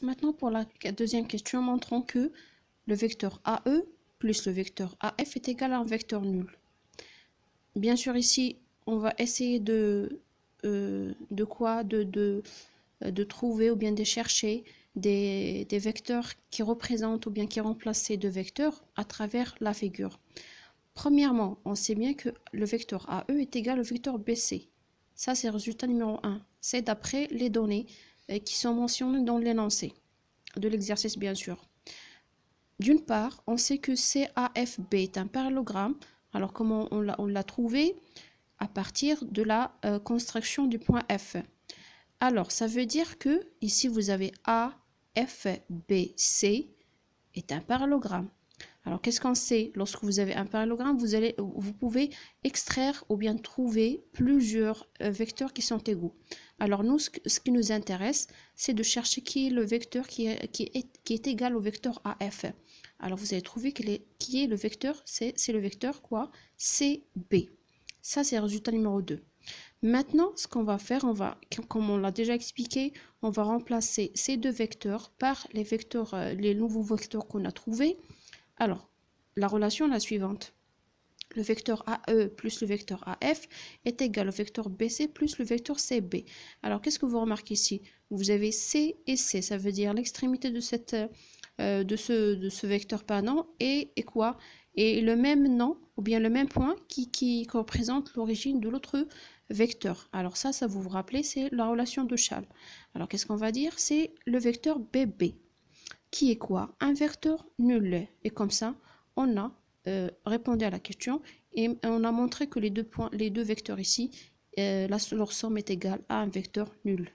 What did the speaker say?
Maintenant pour la deuxième question, montrons que le vecteur AE plus le vecteur AF est égal à un vecteur nul. Bien sûr, ici, on va essayer de trouver ou bien de chercher des vecteurs qui représentent ou bien qui remplacent ces deux vecteurs à travers la figure. Premièrement, on sait bien que le vecteur AE est égal au vecteur BC. Ça, c'est le résultat numéro 1. C'est d'après les données qui sont mentionnées dans l'énoncé de l'exercice, bien sûr. D'une part, on sait que CAFB est un parallélogramme. Alors, comment on l'a trouvé? À partir de la construction du point F. Alors, ça veut dire que ici, vous avez AFBC est un parallélogramme. Alors, qu'est-ce qu'on sait? Lorsque vous avez un parallélogramme, vous pouvez extraire ou bien trouver plusieurs vecteurs qui sont égaux. Alors, nous, ce qui nous intéresse, c'est de chercher qui est le vecteur qui est égal au vecteur AF. Alors, vous allez trouver qui est le vecteur, c'est le vecteur quoi? CB. Ça, c'est le résultat numéro 2. Maintenant, ce qu'on va faire, comme on l'a déjà expliqué, on va remplacer ces deux vecteurs par les vecteurs, les nouveaux vecteurs qu'on a trouvés. Alors, la relation est la suivante. Le vecteur AE plus le vecteur AF est égal au vecteur BC plus le vecteur CB. Alors, qu'est-ce que vous remarquez ici? Vous avez C et C, ça veut dire l'extrémité de ce vecteur pardon, et quoi? Et le même nom, ou bien le même point qui représente l'origine de l'autre vecteur. Alors ça vous vous rappelez, c'est la relation de Chasles. Alors, qu'est-ce qu'on va dire? C'est le vecteur BB, qui est quoi? Un vecteur nul. Et comme ça, on a répondu à la question et on a montré que les deux vecteurs ici, leur somme est égale à un vecteur nul.